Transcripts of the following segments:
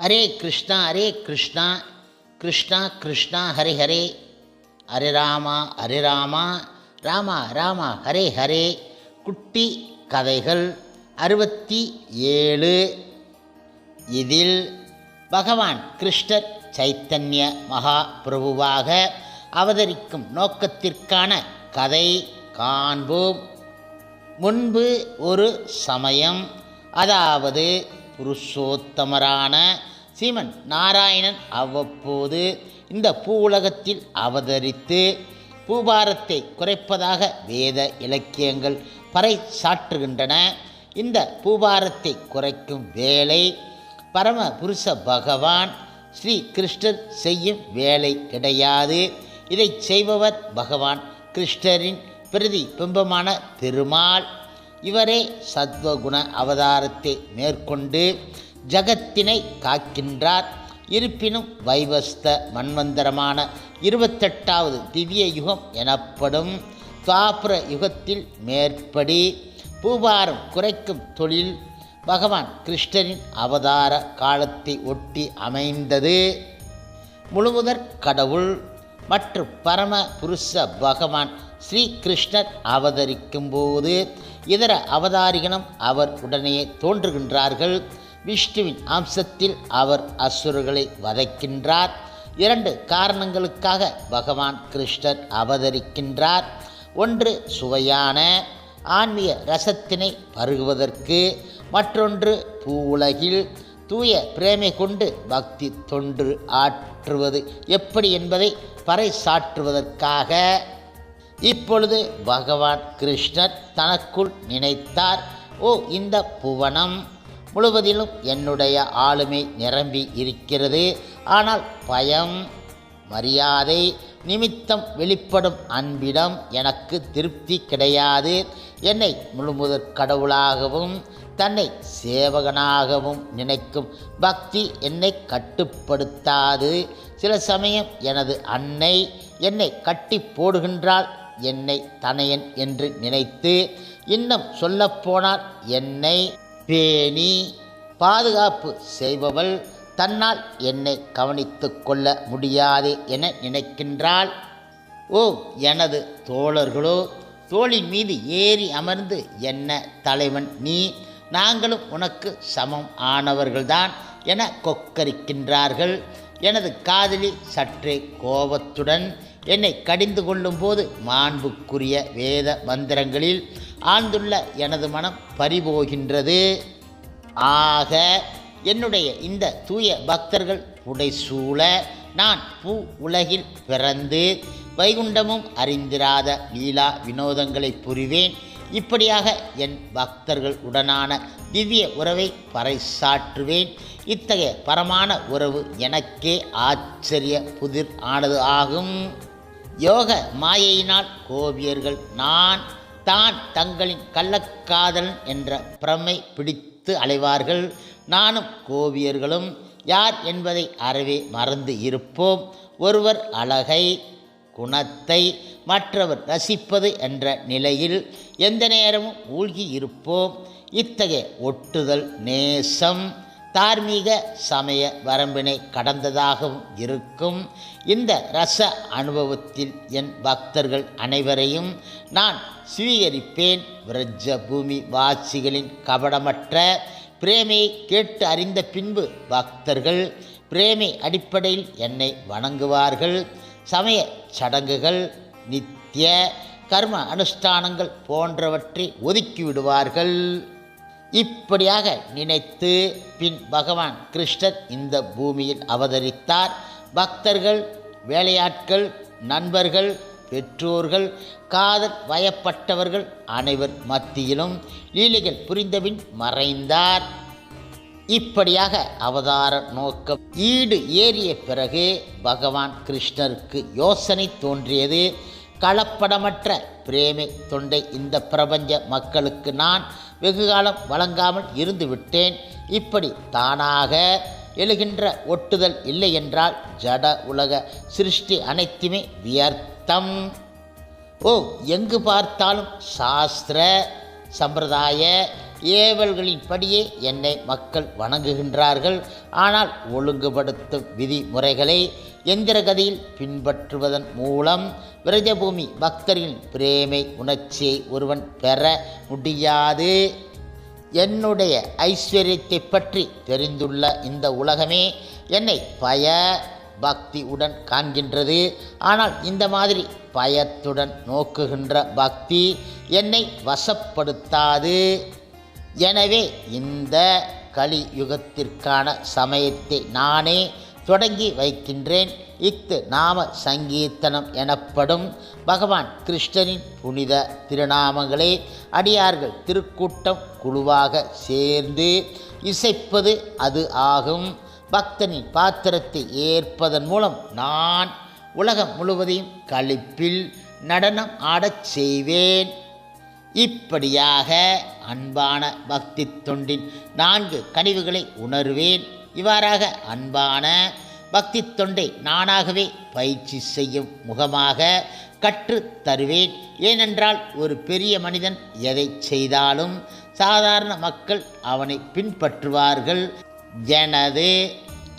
ஹரே கிருஷ்ணா கிருஷ்ணா கிருஷ்ணா ஹரே ஹரே ஹரே ராமா ராமா ராமா ஹரே ஹரே. குட்டி கதைகள் 67. இதில் பகவான் கிருஷ்ணர் சைத்தன்ய மகாபிரபுவாக அவதரிக்கும் நோக்கத்திற்கான கதை காண்போம். முன்பு ஒரு சமயம், அதாவது புருஷோத்தமரான சீமன் நாராயணன் அவ்வப்போது இந்த பூவுலகத்தில் அவதரித்து பூபாரத்தை குறைப்பதாக வேத இலக்கியங்கள் பறைசாற்றுகின்றன. இந்த பூபாரத்தை குறைக்கும் வேலை பரம புருஷ பகவான் ஸ்ரீ கிருஷ்ணர் செய்யும் வேலை கிடையாது. இதை செய்பவர் பகவான் கிருஷ்ணரின் பிரதி பிம்பமான பெருமாள். இவரே சத்வகுண அவதாரத்தை மேற்கொண்டு ஜகத்தினை காக்கின்றார். இருப்பினும் வைவஸ்த மன்வந்தரமான 28வது திவ்ய யுகம் எனப்படும் துவாபர யுகத்தில் மேற்படி பூபாரம் குறைக்கும் தொழில் பகவான் கிருஷ்ணரின் அவதார காலத்தை ஒட்டி அமைந்தது. முழுமுதற் கடவுள் மற்றும் பரம புருஷ பகவான் ஸ்ரீ கிருஷ்ணர் அவதரிக்கும் போது இதர அவதாரிகளும் அவர் உடனே தோன்றுகின்றார்கள். விஷ்ணுவின் அம்சத்தில் அவர் அசுரர்களை வதைக்கின்றார். 2 காரணங்களுக்காக பகவான் கிருஷ்ணர் அவதரிக்கின்றார். ஒன்று சுவையான ஆன்மீக ரசத்தினை பருகுவதற்கு, மற்றொன்று பூவுலகில் தூய பிரேமை கொண்டு பக்தி தொண்டு ஆற்றுவது எப்படி என்பதை பறைசாற்றுவதற்காக. இப்பொழுது பகவான் கிருஷ்ணர் தனக்குள் நினைத்தார், இந்த புவனம் முழுவதிலும் என்னுடைய ஆளுமை நிரம்பி இருக்கிறது. ஆனால் பயம், மரியாதை நிமித்தம் வெளிப்படும் அன்பிடம் எனக்கு திருப்தி கிடையாது. என்னை முழுமுதற் கடவுளாகவும் தன்னை சேவகனாகவும் நினைக்கும் பக்தி என்னை கட்டுப்படுத்தாது. சில சமயம் எனது அன்னை என்னை கட்டி போடுகின்றாள். என்னை தனையன் என்று நினைத்து, இன்னும் சொல்லப்போனால் என்னை பேணி பாதுகாப்பு செய்பவள் தன்னால் என்னை கவனித்து கொள்ள முடியாது என நினைக்கின்றாள். எனது தோழர்களோ தோளின் மீது ஏறி அமர்ந்து, என்ன தலைவன் நீ, நாங்களும் உனக்கு சமம் ஆனவர்கள்தான் என கொக்கரிக்கின்றார்கள். எனது காதலி சற்றே கோபத்துடன் என்னை கடிந்து கொள்ளும்போது மாண்புக்குரிய வேத மந்திரங்களில் ஆழ்ந்துள்ள எனது மனம் பறிபோகின்றது. ஆக என்னுடைய இந்த தூய பக்தர்கள் புடைசூழ நான் பூ உலகில் பிறந்து வைகுண்டமும் அறிந்திராத லீலா வினோதங்களை புரிவேன். இப்படியாக என் பக்தர்கள் உடனான திவ்ய உறவை பறைசாற்றுவேன். இத்தகைய பரமான உறவு எனக்கே ஆச்சரிய புதிர் ஆனது ஆகும். யோக மாயையினால் கோபியர்கள் நான் தான் தங்களின் கள்ளக்காதலன் என்ற பிரமை பிடித்து அலைவார்கள். நானும் கோபியர்களும் யார் என்பதை அறவே மறந்து இருப்போம். ஒருவர் அழகை, குணத்தை மற்றவர் ரசிப்பது என்ற நிலையில் எந்த நேரமும் மூழ்கி இருப்போம். இத்தகைய ஒட்டுதல் நேசம் தார்மீக சமய வரம்பினை கடந்ததாகவும் இருக்கும். இந்த ரச அனுபவத்தில் என் பக்தர்கள் அனைவரையும் நான் சுவீகரிப்பேன். விரஜ பூமி வாசிகளின் கபடமற்ற பிரேமையை கேட்டு அறிந்த பின்பு பக்தர்கள் பிரேமை அடிப்படையில் என்னை வணங்குவார்கள். சமய சடங்குகள், நித்திய கர்ம அனுஷ்டானங்கள் போன்றவற்றை ஒதுக்கிவிடுவார்கள். இப்படியாக நினைத்து பின் பகவான் கிருஷ்ணர் இந்த பூமியில் அவதரித்தார். பக்தர்கள், வேலையாட்கள், நண்பர்கள், பெற்றோர்கள், காதல் வயப்பட்டவர்கள் அனைவர் மத்தியிலும் லீலைகள் புரிந்தபின் மறைந்தார். இப்படியாக அவதார நோக்கம் ஈடு ஏறிய பிறகு பகவான் கிருஷ்ணருக்கு யோசனை தோன்றியது. கலப்படமற்ற பிரேமை தொண்டை இந்த பிரபஞ்ச மக்களுக்கு நான் வெகுகாலம் வழங்காமல் இருந்துவிட்டேன். இப்படி தானாக எழுகின்ற ஒட்டுதல் இல்லை என்றால் ஜட உலக சிருஷ்டி அனைத்துமே வியர்த்தம். எங்கு பார்த்தாலும் சாஸ்திர சம்பிரதாய ஏவல்களின்படியே என்னை மக்கள் வணங்குகின்றார்கள். ஆனால் ஒழுங்குபடுத்தும் விதிமுறைகளை எந்திரகதியில் பின்பற்றுவதன் மூலம் விரஜபூமி பக்தரின் பிரேமை உணர்ச்சியை ஒருவன் பெற முடியாது. என்னுடைய ஐஸ்வர்யத்தை பற்றி தெரிந்துள்ள இந்த உலகமே என்னை பக்தியுடன் காண்கின்றது. ஆனால் இந்த மாதிரி பயத்துடன் நோக்குகின்ற பக்தி என்னை வசப்படுத்தாது. எனவே இந்த கலியுகத்திற்கான சமயத்தை நானே தொடங்கி வைக்கின்றேன். இஃது நாம சங்கீர்த்தனம் எனப்படும் பகவான் கிருஷ்ணரின் புனித திருநாமங்களை அடியார்கள் திருக்கூட்டம் குழுவாக சேர்ந்து இசைப்பது அது ஆகும். பக்தனின் பாத்திரத்தை ஏற்பதன் மூலம் நான் உலகம் முழுவதையும் களிப்பில் நடனம் ஆடச் செய்வேன். இப்படியாக அன்பான பக்தி தொண்டின் 4 கனிவுகளை உணர்வேன். இவ்வாறாக அன்பான பக்தி தொண்டை நானாகவே பயிற்சி செய்யும் முகமாக கற்றுத் தருவேன். ஏனென்றால் ஒரு பெரிய மனிதன் எதை செய்தாலும் சாதாரண மக்கள் அவனை பின்பற்றுவார்கள். எனது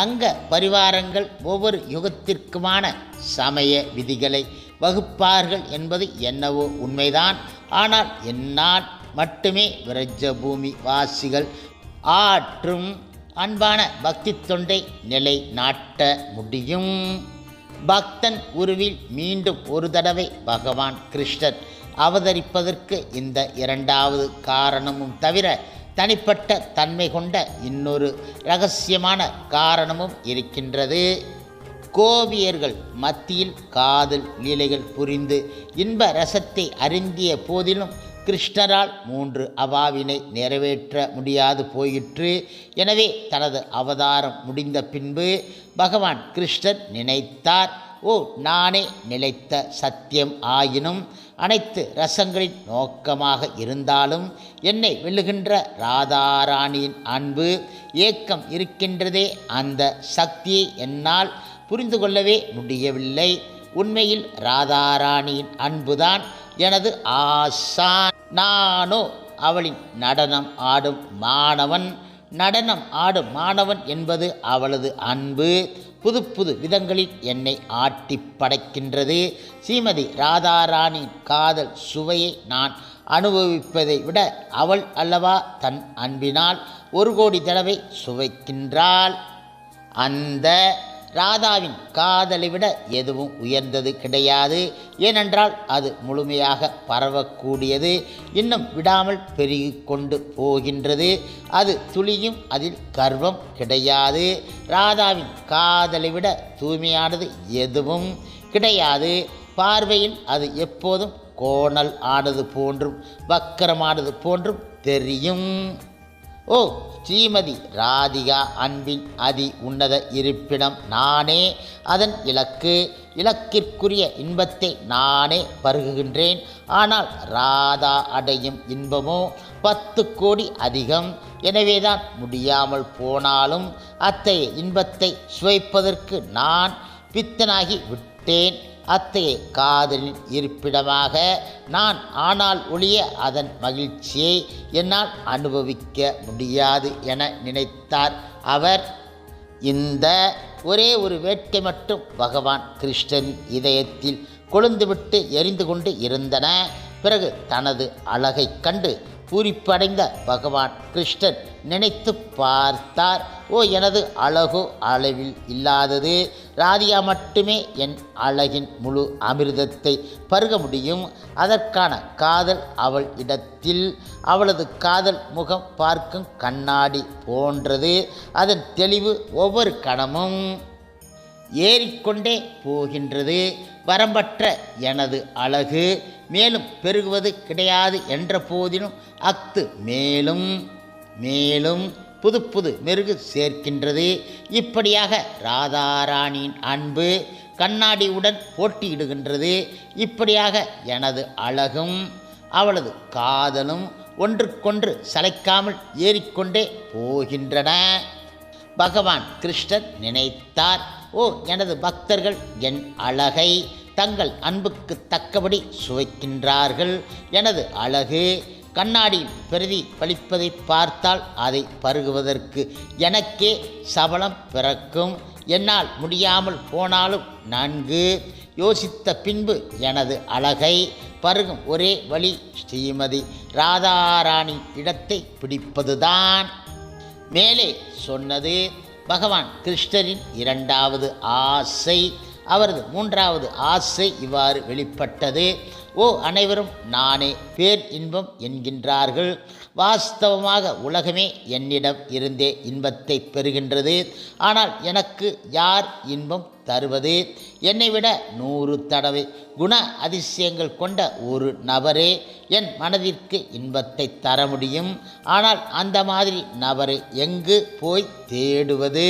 அங்க பரிவாரங்கள் ஒவ்வொரு யுகத்திற்குமான சமய விதிகளை வகுப்பார்கள் என்பது என்னவோ உண்மைதான். ஆனால் என்னால் மட்டுமே விரஜபூமி வாசிகள் ஆற்றும் அன்பான பக்தி தொண்டை நிலை நாட்ட முடியும். பக்தன் உருவில் மீண்டும் ஒரு தடவை பகவான் கிருஷ்ணர் அவதரிப்பதற்கு இந்த 2வது காரணமும் தவிர தனிப்பட்ட தன்மை கொண்ட இன்னொரு இரகசியமான காரணமும் இருக்கின்றது. கோபியர்கள் மத்தியில் காதல் லீலைகள் புரிந்து இன்ப ரசத்தை அருந்திய போதிலும் கிருஷ்ணரால் 3 அவாவினை நிறைவேற்ற முடியாது போயிற்று. எனவே தனது அவதாரம் முடிந்த பின்பு பகவான் கிருஷ்ணர் நினைத்தார், ஓ நானே நிலைத்த சத்தியம் ஆயினும் அனைத்து ரசங்களின் நோக்கமாக இருந்தாலும் என்னை வெல்லுகின்ற ராதாராணியின் அன்பு ஏக்கம் இருக்கின்றதே, அந்த சக்தியை என்னால் புரிந்து கொள்ளவே முடியவில்லை. உண்மையில் ராதாராணியின் அன்புதான் எனது ஆசான். நானோ அவளின் நடனம் ஆடும் மாணவன் என்பது அவளது அன்பு புது புது விதங்களில் என்னை ஆட்டி படைக்கின்றது. ஸ்ரீமதி ராதாராணியின் காதல் சுவையை நான் அனுபவிப்பதை விட அவள் அல்லவா தன் அன்பினால் 1 கோடி தடவை சுவைக்கின்றாள். அந்த ராதாவின் காதலை விட எதுவும் உயர்ந்தது கிடையாது. ஏனென்றால் அது முழுமையாக பரவக்கூடியது, இன்னும் விடாமல் பெருகி கொண்டு போகின்றது. அது துளியும் அதில் கர்வம் கிடையாது. ராதாவின் காதலை விட தூய்மையானது எதுவும் கிடையாது. பார்வையில் அது எப்போதும் கோணல் ஆனது போன்றும் வக்கரமானது போன்றும் தெரியும். ஓ ஸ்ரீமதி ராதிகா அன்பின் அதி உன்னத இருப்பிடம் நானே. அதன் இலக்கிற்குரிய இன்பத்தை நானே பருகுகின்றேன். ஆனால் ராதா அடையும் இன்பமோ 10 கோடி அதிகம். எனவேதான் முடியாமல் போனாலும் அத்தகைய இன்பத்தை சுவைப்பதற்கு நான் பித்தனாகி விட்டேன். அத்தகைய காதலின் இருப்பிடமாக நான் ஆனால் ஒழிய அதன் மகிழ்ச்சியை என்னால் அனுபவிக்க முடியாது என நினைத்தார் அவர். இந்த ஒரே ஒரு வேட்கை மட்டும் பகவான் கிருஷ்ணரின் இதயத்தில் கொழுந்துவிட்டு எரிந்து கொண்டு இருந்தன. பிறகு தனது அழகைக் கண்டு பூரிப்படைந்த பகவான் கிருஷ்ணர் நினைத்து பார்த்தார், ஓ எனது அழகோ அளவில் இல்லாதது. ராதிகா மட்டுமே என் அழகின் முழு அமிர்தத்தை பருக முடியும். அதற்கான காதல் அவள் இடத்தில். அவளது காதல் முகம் பார்க்கும் கண்ணாடி போன்றது. அதன் தெளிவு ஒவ்வொரு கணமும் ஏறிக்கொண்டே போகின்றது. வரம்பற்ற எனது அழகு மேலும் பெருகுவது கிடையாது என்ற போதிலும் அஃது மேலும் மேலும் புது புது மெருகு சேர்க்கின்றது. இப்படியாக ராதாராணியின் அன்பு கண்ணாடியுடன் போட்டியிடுகின்றது. இப்படியாக எனது அழகும் அவளது காதலும் ஒன்றுக்கொன்று சளைக்காமல் ஏறிக்கொண்டே போகின்றன. பகவான் கிருஷ்ணர் நினைத்தார், ஓ எனது பக்தர்கள் என் அழகை தங்கள் அன்புக்கு தக்கபடி சுவைக்கின்றார்கள். எனது அழகு கண்ணாடியில் பிரதிபலிப்பதை பார்த்தால் அதை பருகுவதற்கு எனக்கே சபலம் பிறக்கும். என்னால் முடியாமல் போனாலும் நன்கு யோசித்த பின்பு எனது அழகை பருகும் ஒரே வழி ஸ்ரீமதி ராதாராணி இடத்தை பிடிப்பதுதான். மேலே சொன்னது பகவான் கிருஷ்ணரின் இரண்டாவது ஆசை. அவரது மூன்றாவது ஆசை இவ்வாறு வெளிப்பட்டது. ஓ அனைவரும் நானே பேர் இன்பம் என்கின்றார்கள். வாஸ்தவமாக உலகமே என்னிடம் இருந்தே இன்பத்தை பெறுகின்றது. ஆனால் எனக்கு யார் இன்பம் தருவது? என்னை விட 100 தடவை குண அதிசயங்கள் கொண்ட ஒரு நபரே என் மனதிற்கு இன்பத்தை தர முடியும். ஆனால் அந்த மாதிரி நபரை எங்கு போய் தேடுவது?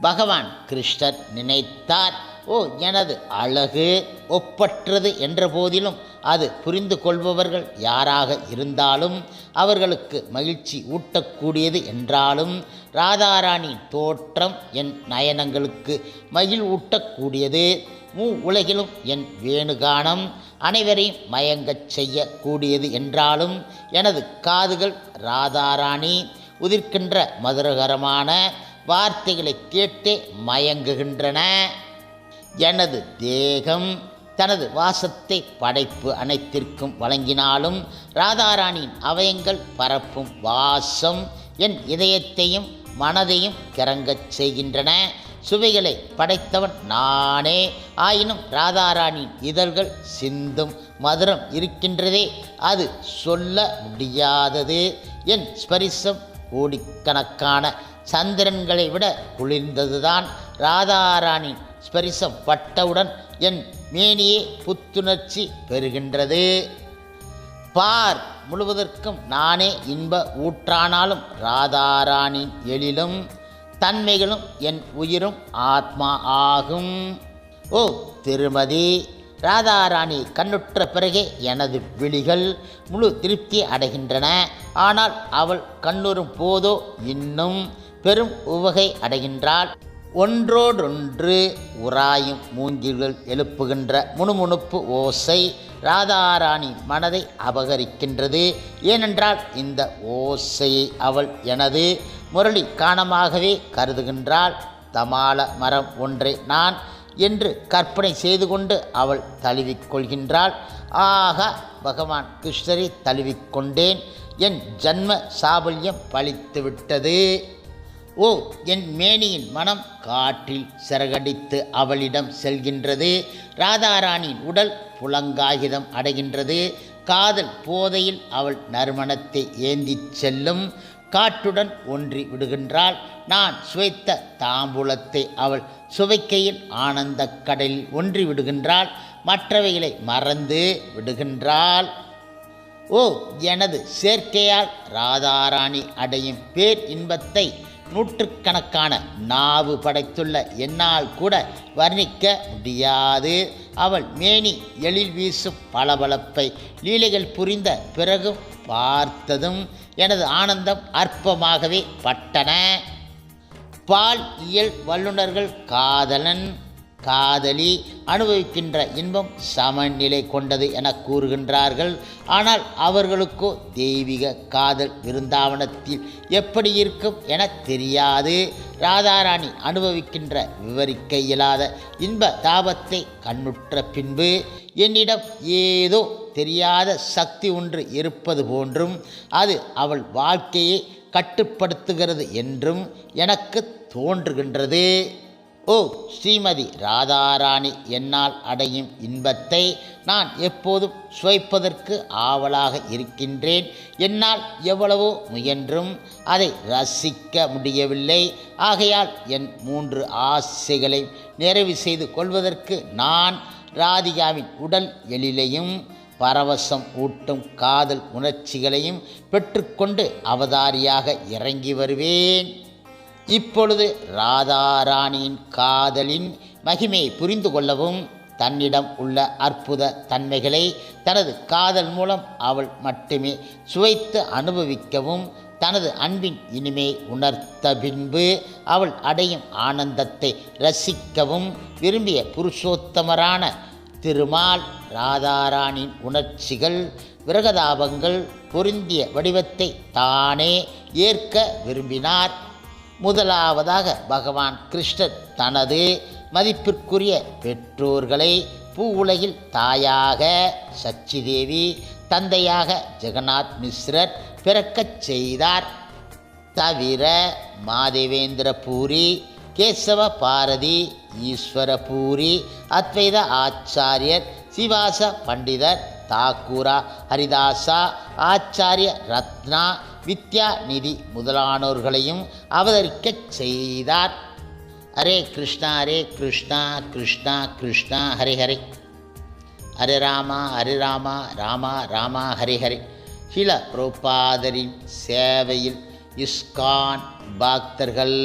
பகவான் கிருஷ்ணர் நினைத்தார், ஓ எனது அழகு ஒப்பற்றது என்ற போதிலும் அது புரிந்து கொள்பவர்கள் யாராக இருந்தாலும் அவர்களுக்கு மகிழ்ச்சி ஊட்டக்கூடியது என்றாலும் ராதாராணியின் தோற்றம் என் நயனங்களுக்கு மகிழ் ஊட்டக்கூடியது. உலகிலும் என் வேணுகானம் அனைவரையும் மயங்கச் செய்யக்கூடியது என்றாலும் எனது காதுகள் ராதாராணி உதிர்க்கின்ற மதுரகரமான வார்த்தைகளை கேட்டே மயங்குகின்றன. எனது தேகம் தனது வாசத்தை படைப்பு அனைத்திற்கும் வழங்கினாலும் ராதாராணியின் அவயங்கள் பரப்பும் வாசம் என் இதயத்தையும் மனதையும் கிறங்கச் செய்கின்றன. சுவைகளை படைத்தவன் நானே. ஆயினும் ராதாராணியின் இதழ்கள் சிந்தும் மதுரம் இருக்கின்றதே, அது சொல்ல முடியாதது. என் ஸ்பரிசம் கோடிக்கணக்கான சந்திரன்களை விட குளிர்ந்ததுதான். ராதாராணி ஸ்பரிசம் பட்டவுடன் என் மேனியே புத்துணர்ச்சி பெறுகின்றது. பார் முழுவதற்கும் நானே இன்ப ஊற்றானாலும் ராதாராணி எழிலும் தன்மைகளும் என் உயிரும் ஆத்மா ஆகும். ஓ திருமதி ராதாராணி கண்ணுற்ற பிறகே எனது விழிகள் முழு திருப்தி அடைகின்றன. ஆனால் அவள் கண்ணுறும் போதோ இன்னும் பெரும் உவகை அடைகின்றாள். ஒன்றோடொன்று உராயும் மூங்கில்கள் எழுப்புகின்ற முணுமுணுப்பு ஓசை ராதாராணி மனதை அபகரிக்கின்றது. ஏனென்றால் இந்த ஓசையை அவள் எனது முரளி காணமாகவே கருதுகின்றாள். தமால மரம் ஒன்றை நான் என்று கற்பனை செய்து கொண்டு அவள் தழுவிக்கொள்கின்றாள். ஆகா, பகவான் கிருஷ்ணரை தழுவிக்கொண்டேன். என் ஜன்ம சாபல்யம் பலித்துவிட்டது. ஓ என் மேனியின் மனம் காற்றில் சிறகடித்து அவளிடம் செல்கின்றது. ராதாராணியின் உடல் புலங்காகிதம் அடைகின்றது. காதல் போதையில் அவள் நறுமணத்தை ஏந்திச் செல்லும். காற்றுடன் ஒன்றி விடுகின்றாள். நான் சுவைத்த தாம்பூலத்தை அவள் சுவைக்கையில் ஆனந்த கடலில் ஒன்றி விடுகின்றாள். மற்றவைகளை மறந்து விடுகின்றாள். ஓ எனது சேர்க்கையால் ராதாராணி அடையும் பேர் இன்பத்தை நூற்றுக்கணக்கான நாவு படைத்துள்ள என்னால் கூட வர்ணிக்க முடியாது. அவள் மேனி எழில் வீசும் பளபளப்பை லீலைகள் புரிந்த பிறகும் பார்த்ததும் எனது ஆனந்தம் அற்பமாகவே பட்டன. பால் இயல் வல்லுநர்கள் காதலன் காதலி அனுபவிக்கின்ற இன்பம் சமநிலை கொண்டது என கூறுகின்றார்கள். ஆனால் அவர்களுக்கோ தெய்வீக காதல் விருந்தாவனத்தில் எப்படி இருக்கும் என தெரியாது. ராதாராணி அனுபவிக்கின்ற விவரிக்க இயலாத இன்ப தாபத்தை கண்ணுற்ற பின்பு என்னிடம் ஏதோ தெரியாத சக்தி ஒன்று இருப்பது போன்றும் அது அவள் வாழ்க்கையை கட்டுப்படுத்துகிறது என்றும் எனக்கு தோன்றுகின்றது. ஓ ஸ்ரீமதி ராதாராணி, என்னால் அடையும் இன்பத்தை நான் எப்போதும் சுவைப்பதற்கு ஆவலாக இருக்கின்றேன். என்னால் எவ்வளவோ முயன்றும் அதை ரசிக்க முடியவில்லை. ஆகையால் என் 3 ஆசைகளை நிறைவு செய்து கொள்வதற்கு நான் ராதிகாவின் உடல் எழிலையும் பரவசம் ஊட்டும் காதல் உணர்ச்சிகளையும் பெற்றுக்கொண்டு அவதாரியாக இறங்கி வருவேன். இப்பொழுது ராதாராணியின் காதலின் மகிமையை புரிந்து கொள்ளவும் தன்னிடம் உள்ள அற்புத தன்மைகளை தனது காதல் மூலம் அவள் மட்டுமே சுவைத்து அனுபவிக்கவும் தனது அன்பின் இனிமையை உணர்த்த பின்பு அவள் அடையும் ஆனந்தத்தை ரசிக்கவும் விரும்பிய புருஷோத்தமரான திருமால் ராதாராணியின் உணர்ச்சிகள் விரகதாபங்கள் பொருந்திய வடிவத்தை தானே ஏற்க விரும்பினார். முதலாவதாக பகவான் கிருஷ்ணர் தனது மதிப்பிற்குரிய பெற்றோர்களை பூவுலகில் தாயாக சச்சிதேவி, தந்தையாக ஜெகநாத் மிஸ்ரர் பிறக்கச் செய்தார். தவிர மாதேவேந்திர பூரி, கேசவ பாரதி, ஈஸ்வர பூரி, அத்வைத ஆச்சாரியர், சிவாச பண்டிதர், தாக்கூரா, ஹரிதாசா, ஆச்சாரிய ரத்னா, வித்யாநிதி முதலானோர்களையும் அவதரிக்கச் செய்தார். ஹரே கிருஷ்ணா கிருஷ்ணா கிருஷ்ணா ஹரே ஹரே, ஹரே ராமா ராமா ராமா ஹரே ஹரே. ஸ்ரீல பிரபுபாதரின் சேவையில் இஸ்கான் பக்தர்கள்